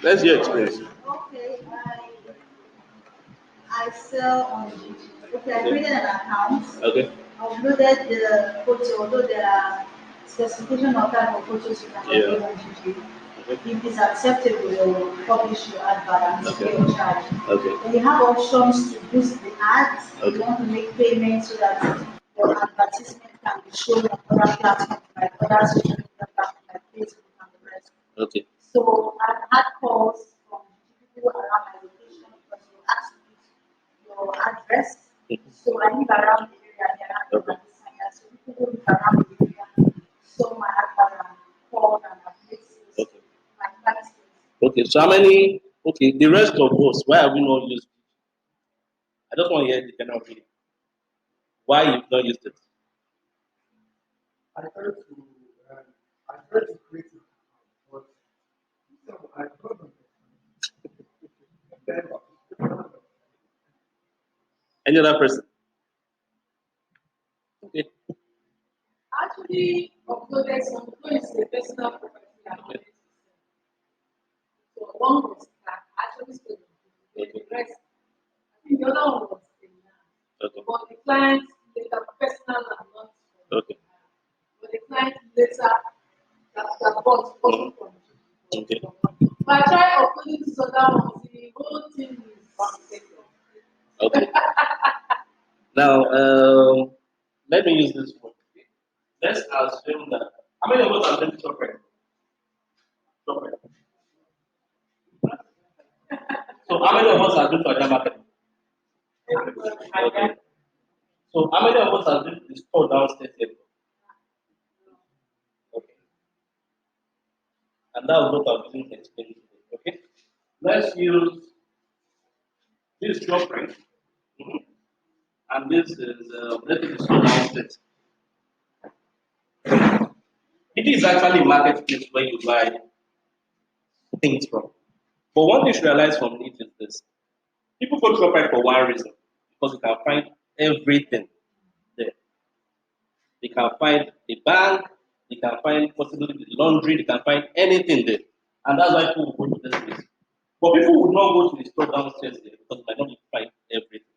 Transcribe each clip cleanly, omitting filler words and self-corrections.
Let's hear experience. Okay, I sell on Jiji. Okay, I Okay. created an account, Okay. uploaded the photo, although there are specification of type of photos you can Yeah. upload on Jiji. Okay. If it's acceptable, you'll publish your advert and it's Okay. free of charge. Okay. Then you have options to boost the ads. You Okay. want to make payments so that your advertisement can be shown on other platforms like other social media platforms like Facebook and the rest. Okay. So I've had calls from people around my location because you asked me your address. So I live around the area and they're not Okay. going to sign that. So people who live around the area saw my advert and called and have made sales. Okay. My clients. Okay. So how many? Okay. The rest of us, why have we not used? I just want to hear the general opinion. Why you've not used it? I tried to I tried to create it, but so I don't understand. Any other person? Okay. Actually uploaded some points the personal property I Okay. wanted to sell. So one was that actually sold the Okay. rest. I think the other one was the land. Okay. But the client later personal and not from Okay. but the client later that bought wasn't from Okay. but I tried uploading this other one, the whole thing is Okay. Now, let me use this one. Let's assume that. How many of us are doing software? Software. So, how many of us are doing for marketing? Okay. So, how many of us are doing the store downstairs here? Okay. And that was what I'm going to explain today. Okay. Let's use this software. Mhm. And this is let's do the store downstairs. It is actually a marketplace where you buy things from. But one thing you should realize from it is this. People go to Shoprite for one reason, because you can find everything there. They can find the bank, they can find possibly the laundry, they can find anything there. And that's why people will go to this place. But people would not go to the store downstairs there because they might not find everything.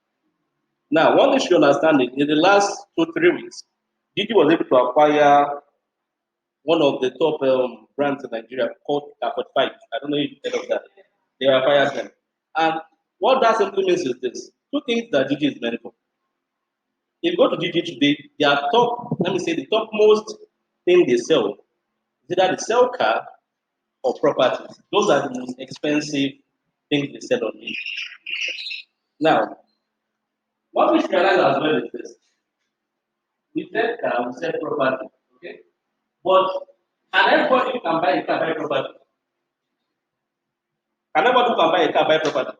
Now, one thing you should understand is in the last 2, 3 weeks, Gigi was able to acquire one of the top brands in Nigeria called 45. I don't know if you've heard of that. They acquired them. And what that simply means is this two things that Gigi is meant for. If you go to Gigi today, their top, let me say, the topmost thing they sell is either they sell car or properties. Those are the most expensive things they sell on Gigi. Now, what we should realize as well is this. We sell car, we sell property, okay? But can everybody who can buy a car buy property? Can everybody who can buy a car buy property?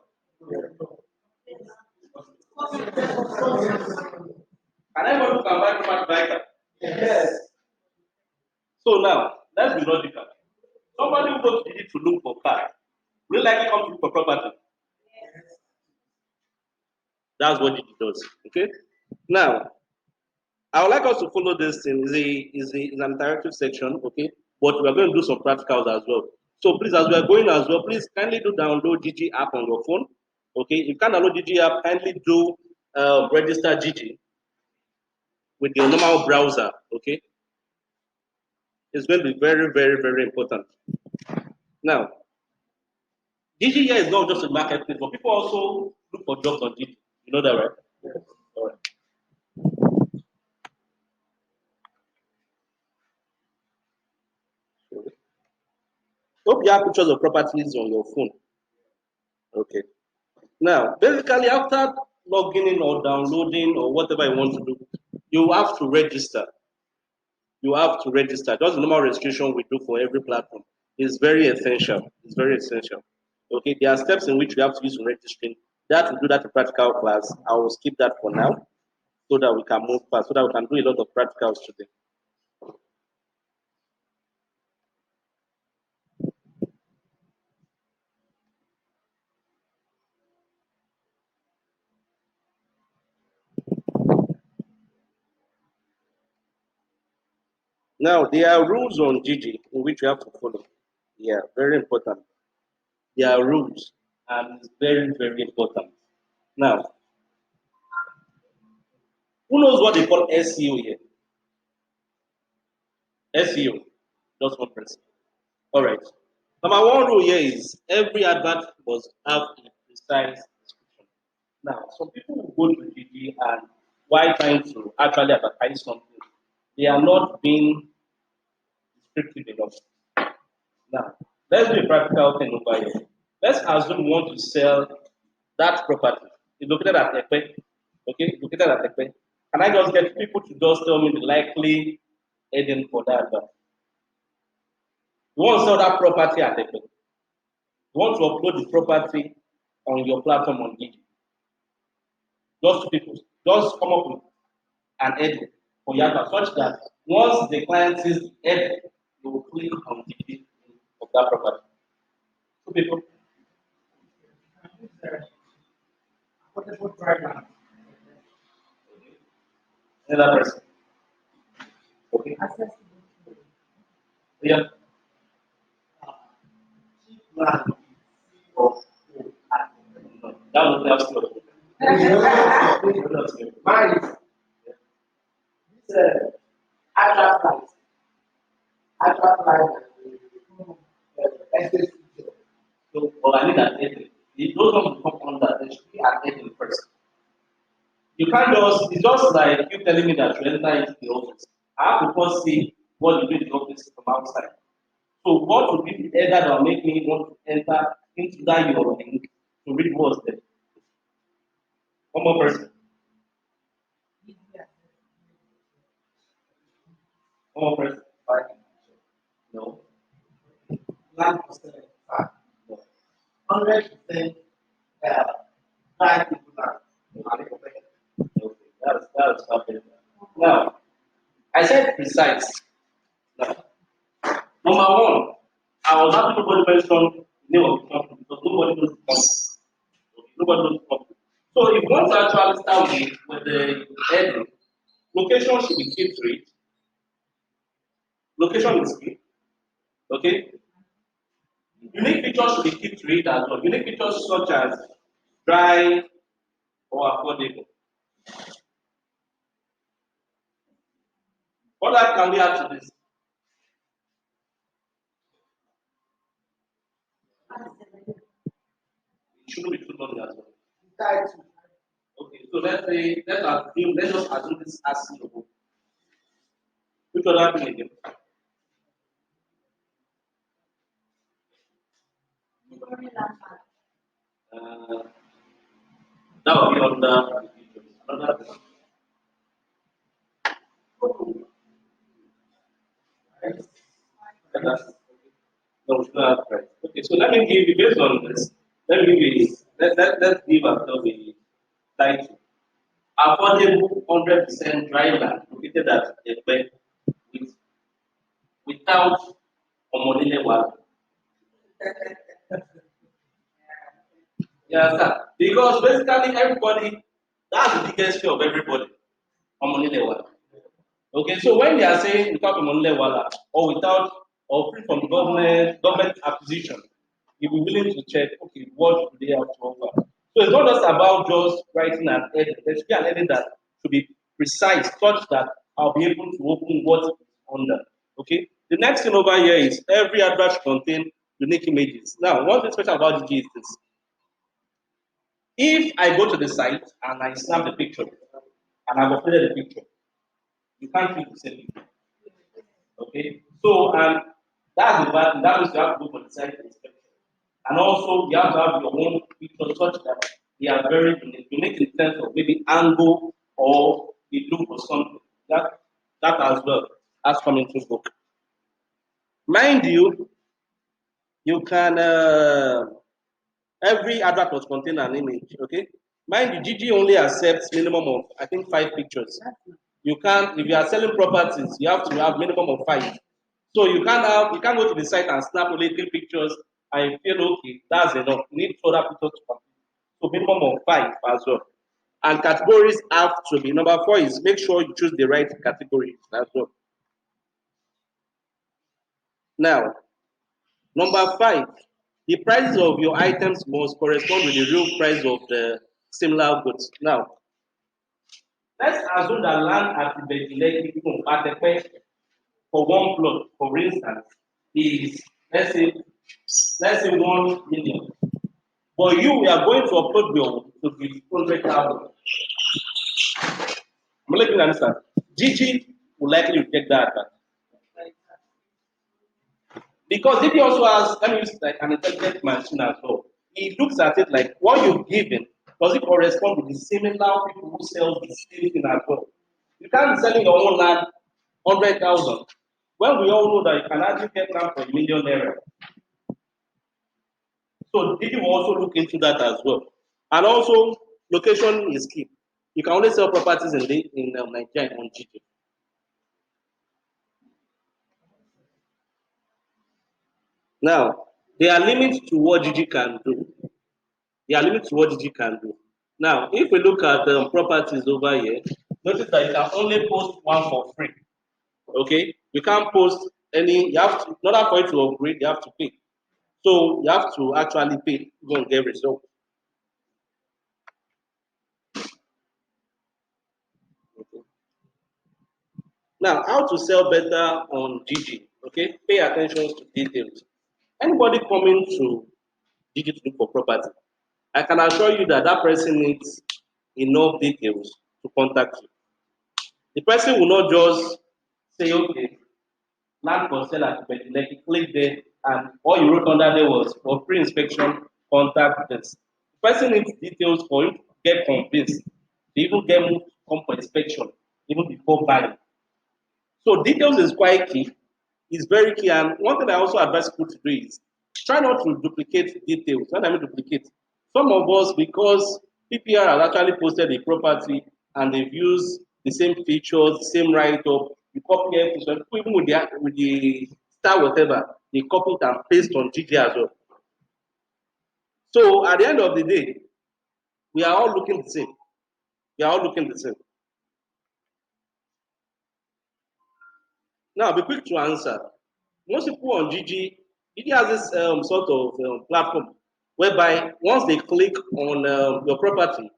Can everybody who can buy property buy car? Yes. So now, let's be logical. Somebody who goes to Gigi to look for car will likely come to look for property. That's what Gigi does. Okay? Now, I would like us to follow this thing. Is an interactive section, okay? But we are going to do some practicals as well. So please, as we are going as well, please kindly do download Gigi app on your phone. Okay, if you can't download Gigi app, kindly do register Gigi with your normal browser. Okay, it's going to be very, very, very important. Now, Gigi here is not just a marketplace, but people also look for jobs on Gigi. You know that, right? Yes. All right. Hope you have pictures of properties on your phone. Okay. Now, basically, after logging in or downloading or whatever you want to do, you have to register. You have to register. Just the normal registration we do for every platform is very essential. It's very essential. Okay, there are steps in which we have to use in registering. That we do that in practical class. I will skip that for now so that we can move fast, so that we can do a lot of practicals today. Now, there are rules on Gigi in which we have to follow. Yeah, very important. There are rules, and it's very, very important. Now, who knows what they call SEO here? SEO, just one person. All right. Number one rule here is every advert must have a precise description. Now, some people will go to Jiji and while trying to actually advertise something, they are not being descriptive enough. Now, let's do a practical thing over here. Let's assume we want to sell that property. It's located at Ekpe. Okay, it's located at Ekpe. Can I just get people to just tell me the likely heading for that advert? You want to sell that property at Ekpe. You want to upload the property on your platform on Jiji. Just two people. Just come up with an heading for your advert such that once the client sees the heading, they will click on the of that property. Two people. Affordable dry land. Another person. Okay. Access to Yeah. Cheap land. No, that was last year. Mine is this advertise. Advertise. Estate agent. So, well, I need an heading. Those ones will come under. There should be an heading first. You can't just, it's just like you telling me that you enter into the office. I have to first see what you do in the office from outside. So what would be the header that will make me want to enter into that your link to read what's there? One more person. One more person. Like No. land for sale. No. 100% buy people land. Okay. That's happening. Now, I said precise. Now, number one, I was happy nobody mentioned the name of the company because nobody knows the company. Okay, nobody knows the company. So if you want to actually start with the heading, location should be kept to it. Location is key. Okay? Unique features should be kept to it as well. Unique features such as dry or affordable. What else can we add to this? It shouldn't be too long as well. Tied to Okay, so let's just assume this as logo. Which other thing again? Uh, that would be under the features. Another thing. No, we should not have price. Okay, so let me give you based on this. Let me give you let's give ourselves a title. Affordable 100% dry land located at a bed with without Omodile water. Yeah, sir. Because basically everybody, that's the biggest fear of everybody. Omodile water. Okay, so when they are saying without Omodile water or without or free from government acquisition, you'll be willing to check, okay, what do they have to offer? So it's not just about just writing an edit. There should be an edit that should be precise, such that I'll be able to open what is under. Okay. The next thing over here is every advert should contain unique images. Now, one thing special about Gigi is this. If I go to the site and I snap the picture and I've uploaded the picture, you can't use the same picture. Okay. So that's the bad. That means you have to go for the site inspection. And also, you have to have your own picture such that they are very unique. Unique in terms of maybe angle or the look or something. That as well has come into book. Mind you, you can every advert must contain an image. Okay. Mind you, Gigi only accepts minimum of I think 5 pictures. You can't if you are selling properties, you have to have minimum of 5. So you can't go to the site and snap only 3 pictures and you feel okay, that's enough. You need further pictures to complete. So minimum of 5 as well. And categories have to be number 4 is make sure you choose the right category as well. Now, number 5, The prices of your items must correspond with the real price of the similar goods. Now, let's assume that land at Ibejileki for one plot, for instance, is let's say 1 million. But we are going to upload your to be 100,000. I'm looking at understand. Jiji will likely reject that advert. Because if he also has, let me use like an intelligent machine as well, he looks at it like what you've given, does it correspond with the similar people who sell the same thing as well? You can't be selling your own land 100,000. Well, we all know that you can actually get land for a 1 million naira. So Didi will also look into that as well. And also, location is key. You can only sell properties in Nigeria on Gigi. Now, there are limits to what Gigi can do. There are limits to what Gigi can do. Now, if we look at properties over here, notice that you can only post one for free. Okay, you can't post any. You have to, in order for you to upgrade, you have to pay. So you have to actually pay to get results. Okay. Now, how to sell better on Gigi? Okay, pay attention to details. Anybody coming to Gigi to look for property, I can assure you that that person needs enough details to contact you. The person will not just say, okay, land for sale at Betileki, click there, and all you wrote under there was for pre inspection, contact this. The person needs details for you to get convinced. They even get moved to come for inspection, even before buying. So details is quite key. It's very key. And one thing I also advise people to do is try not to duplicate details. When I mean duplicate, some of us, because PPR has actually posted a property and they've used the same features, the same write-up, you copy everything. So even with the star whatever, they copy it and paste on GG as well. So at the end of the day, we are all looking the same. We are all looking the same. Now, be quick to answer. Most people on GG has this sort of platform whereby once they click on your property,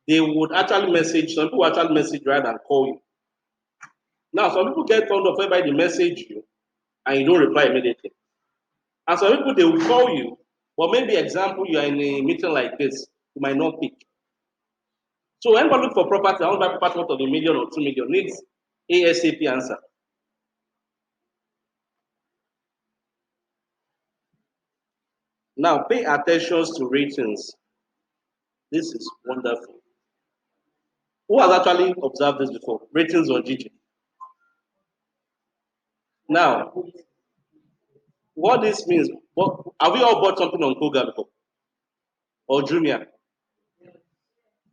they would actually message. Some people actually message rather than call you. Now, some people get turned off whereby they message you and you don't reply immediately. And some people they will call you, but maybe example you are in a meeting like this, you might not pick. So when we look for property, I want to buy property worth of 1 million or 2 million needs ASAP answer. Now, pay attention to ratings. This is wonderful. Who has actually observed this before? Ratings on Gigi. Now, what this means, have we all bought something on Koga before? Or Jumia?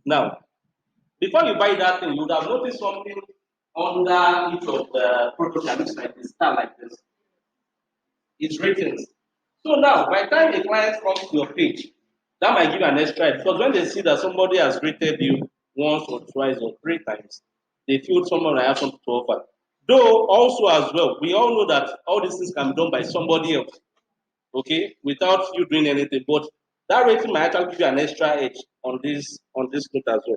Now, before you buy that thing, you would have noticed something under each of the products that looks like this, star like this. It's ratings. So now, by the time the client comes to your page, that might give you an extra edge, because when they see that somebody has rated you once or twice or 3 times, they feel someone might have something to offer. Though also as well, we all know that all these things can be done by somebody else, okay, without you doing anything. But that rating might actually give you an extra edge on this note as well.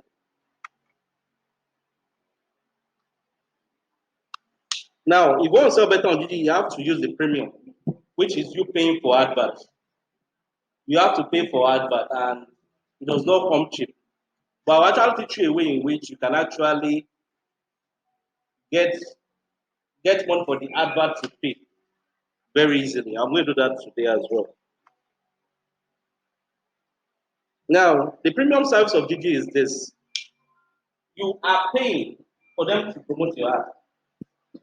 Now, if you want to sell better on Gigi, you have to use the premium, which is you paying for advert. You have to pay for advert, and it does not come cheap. But I'll actually teach you a way in which you can actually get get money for the advert to pay very easily. I'm going to do that today as well. Now, the premium service of Gigi is this: you are paying for them to promote your ad.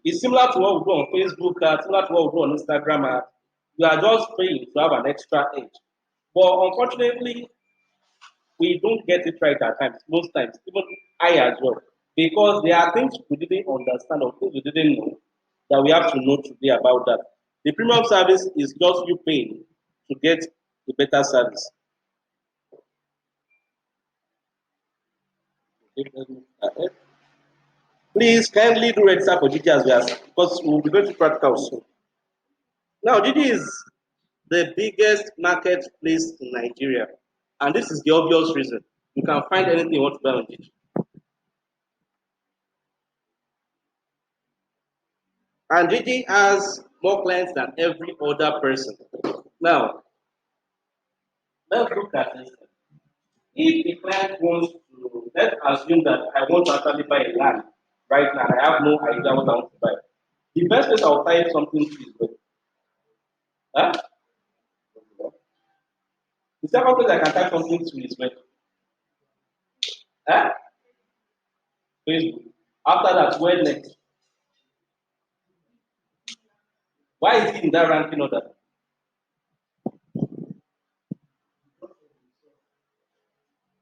It's similar to what we do on Facebook, similar to what we do on Instagram. You are just paying to have an extra edge. But unfortunately, we don't get it right at times, most times, even I as well. Because there are things we didn't understand or things we didn't know that we have to know today about that. The premium service is just you paying to get a better service. Please kindly do register for GT as well because we'll be going to practical soon. Now, GT is the biggest marketplace in Nigeria. And this is the obvious reason. You can find anything you want to buy on Jiji. And Jiji has more clients than every other person. Now, let's look at this. If the client wants to, let's assume that I want to actually buy a land right now. I have no idea what I want to buy. The best place I'll type something to is where? Huh? The second place I can type something to is where? Huh? Facebook. After that, where next? Why is it in that ranking order?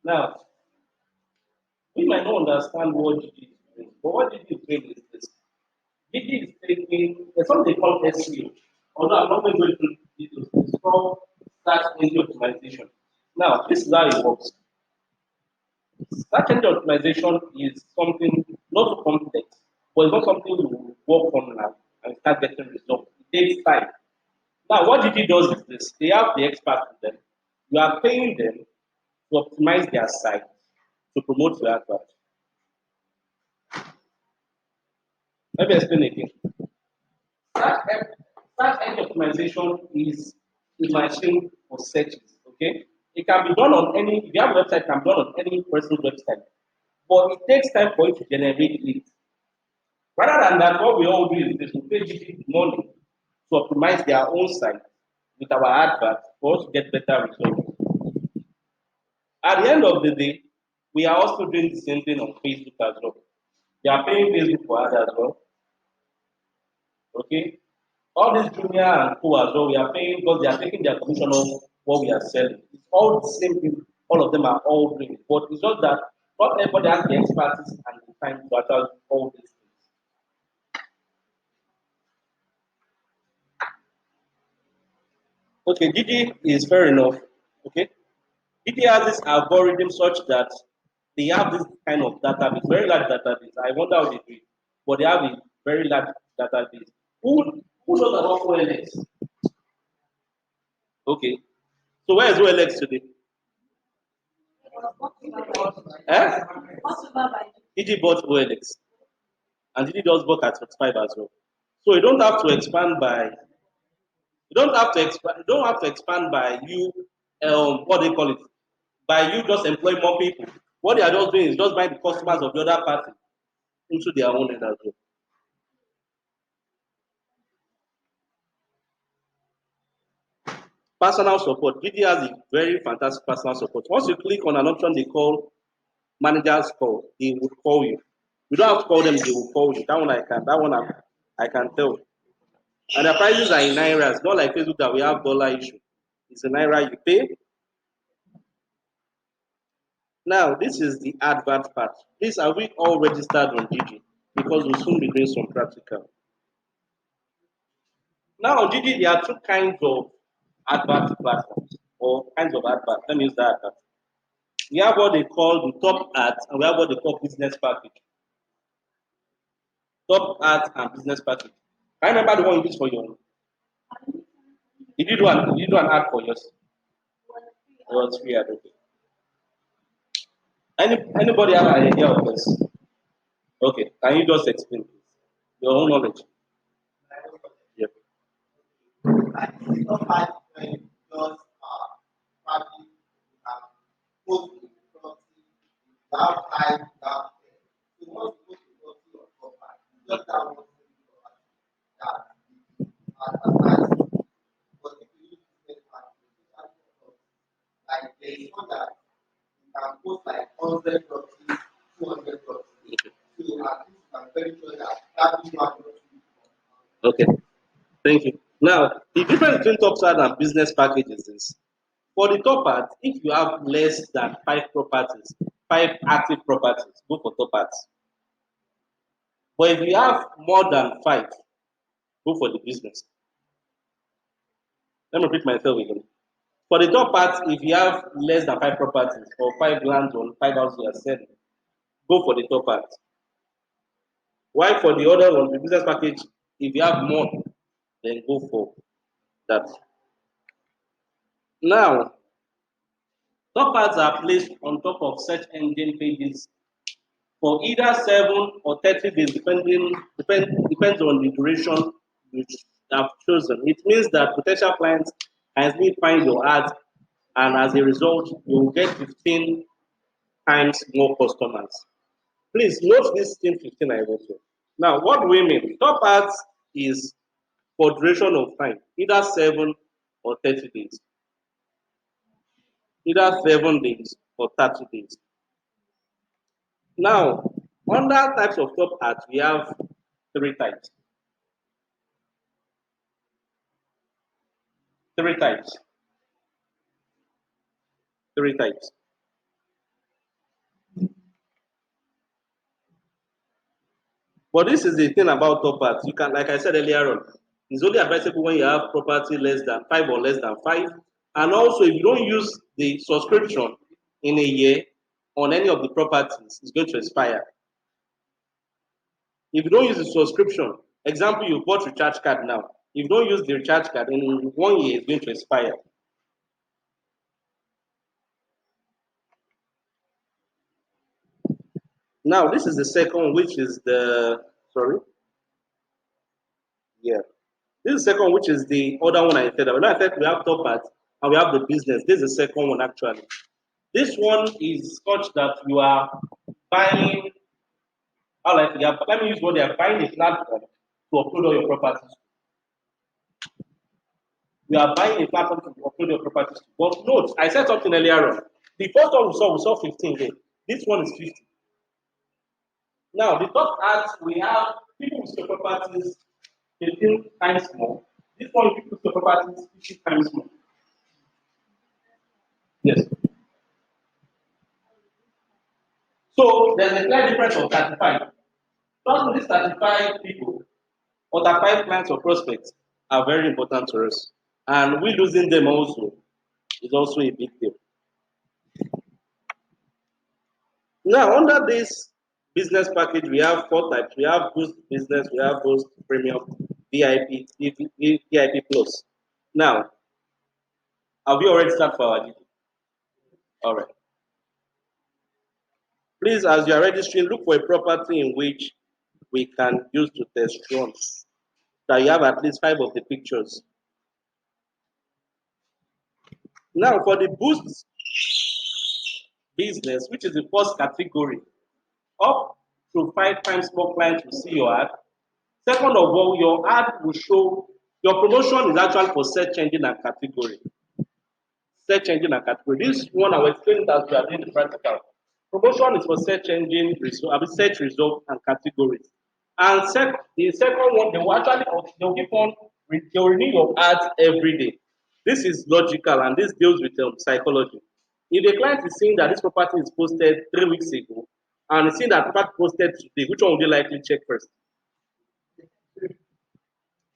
Now, we might not understand what Gigi is doing, but what Gigi is doing is this. Gigi is taking, there's something called SEO, although I'm not going to go into details, it's called search engine optimization. Now, this is how it works. Search engine optimization is something not complex, but it's not something you work on now and start getting results. It takes time. Now, what Gigi does is this: they have the experts with them. You are paying them to optimize their site to promote your advert. Let me explain again. Search engine optimization is a machine for searches. Okay, it can be done on any. If you have a website, it can be done on any person's website, but it takes time for it to generate leads. Rather than that, what we all do is this: we pay GP money to optimize their own site with our adverts for us to get better results. At the end of the day, we are also doing the same thing on Facebook as well. They are paying Facebook for ads as well. Okay? All this junior and co as well, we are paying because they are taking their commission of what we are selling. It's all the same thing. All of them are all doing it. But it's just that not everybody has the expertise and the time to actually do all these things. Okay, Gigi is fair enough. Okay? Gigi has this algorithm such that they have this kind of database, very large database. I wonder how they do it. But they have a very large database. Who knows about OLX? Okay. So where is OLX today? Eh? Gigi bought OLX. And Gigi does bought at 45 as well. So you don't have to expand by you what they call it. By you just employing more people. What they are just doing is just buying the customers of the other party into their own end as well. Personal support. Gigi has a very fantastic personal support. Once you click on an option they call managers call, they will call you. You don't have to call them, they will call you. I can tell. And the prices are in naira. It's not like Facebook that we have dollar issue. It's a naira you pay. Now, this is the advert part. Please, are we all registered on Gigi? Because we'll soon be doing some practical. Now, on Gigi, there are two kinds of advert platforms or kinds of advert. Let me use that advert. We have what they call the top ads and we have what they call business package. Top ads and business package. I remember the one you use for your. Did you do an ad for yours? It was free ad. Okay. Anybody have an idea of this? Okay. Can you just explain your own knowledge? Yep. I think it's not like when just probably post the property without high without care. So once you post the property on top, just that one thing that advertising. But if you use business marketing, like there is one that you can post like 100 properties, 200 properties. So at least you can very sure that that is one or two. Okay. Thank you. Now, the difference between top ad and business packages is for the top ad, if you have less than five active properties, go for top ads. But if you have more than five, go for the business. Let me repeat myself again. For the top part, if you have less than five properties or five lands or five houses you are selling, go for the top part. Why for the other one, the business package, if you have more, then go for that. Now, top ads are placed on top of search engine pages for either 7 or 30 days, depends on the duration you have chosen. It means that potential clients can easily find your ads, and as a result, you will get 15 times more customers. Please note this thing 15 I wrote here. Now, what do we mean? Top ads is for duration of time, either 7 or 30 days. Either 7 days or 30 days. Now, under types of top ads, we have three types. Three types. Three types. But this is the thing about top ads. You can, like I said earlier on, it's only advisable when you have property less than 5 or less than 5. And also, if you don't use the subscription in a year on any of the properties, it's going to expire. If you don't use the subscription, example, you bought recharge card now. If you don't use the recharge card in 1 year, it's going to expire. Now, this is the second one, which is the, sorry, yeah. This is the second one, which is the other one I said. I said we have top ads and we have the business. This is the second one, actually. This one is such that you are buying, let me use what they are buying a platform to upload all your properties. You are buying a platform to upload your properties. But note, I said something earlier on. The first one we saw 15 here. This one is 50. Now, the top ads, we have people with your properties 15 times more. This one, people with your properties 50 times more. Yes. So, there's a clear difference of 35. Trust me, these 35 people or 35 clients or prospects are very important to us. And we losing them also is also a big deal. Now, under this business package, we have 4 types. We have Boost Business, we have Boost Premium, VIP, VIP Plus. Now, have you already started for our Jiji? All right. Please, as you are registering, look for a property in which we can use to test run. That you have at least 5 of the pictures. Now, for the Boost Business, which is the first category, up to 5 times more clients will see your ad. Second of all, your ad will show your promotion is actually for search engine and category. Search engine and category. This one I will explain as we are doing the practical. Promotion is for search engine result, search result and categories. And the second one, they will actually they'll keep on they'll renew your ads every day. This is logical and this deals with psychology. If the client is seeing that this property is posted 3 weeks ago and is seeing that property posted today, which one would they likely check first?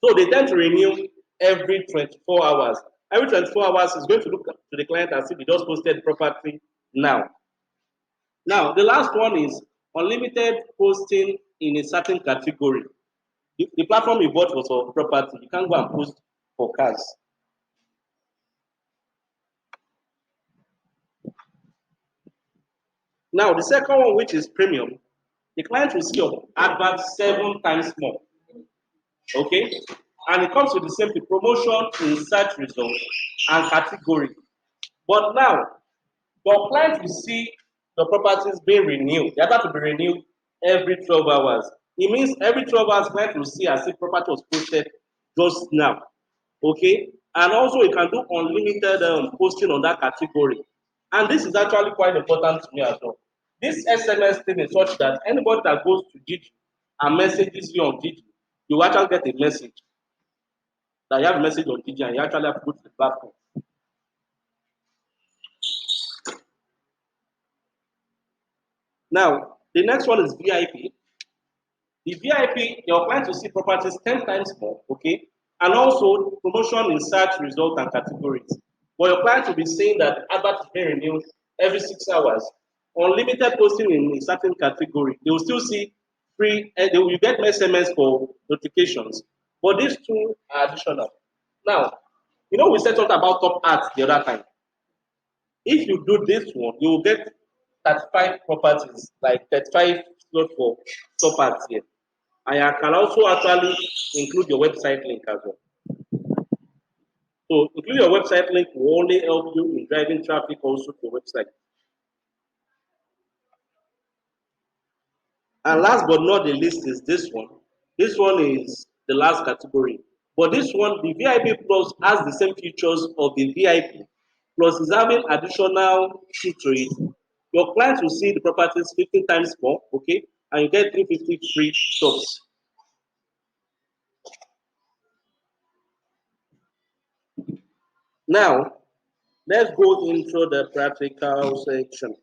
So they tend to renew every 24 hours. Every 24 hours is going to look to the client and see if he just posted property now. Now, the last one is unlimited posting in a certain category. The platform you bought was for property. You can't go and post for cars. Now, the second one, which is premium, the client will see your advert 7 times more. Okay? And it comes with the same promotion in search results and category. But now, your client will see the properties being renewed. They have to be renewed every 12 hours. It means every 12 hours, client will see as if property was posted just now. Okay? And also, you can do unlimited posting on that category. And this is actually quite important to me as well. This SMS thing is such that anybody that goes to Jiji and messages you on Jiji, you actually get a message that you have a message on Jiji and you actually have to go to the platform. Now, the next one is VIP. The VIP, your client will see properties 10 times more, okay? And also promotion in search, result, and categories. But your client will be saying that advert is being renewed every 6 hours. Unlimited posting in a certain category. They will still see free, and they will get SMS for notifications. But these two are additional. Now, You know, we said something about top ads the other time. If you do this one, you will get 35 properties, like 35 slot for top ads here. And I can also actually include your website link as well. So include your website link will only help you in driving traffic also to your website. And last but not the least is this one. This one is the last category. But this one, the VIP Plus has the same features of the VIP, plus is having additional shoot to it. Your clients will see the properties 15 times more, okay, and you get 350 free shops. Now, let's go into the practical section.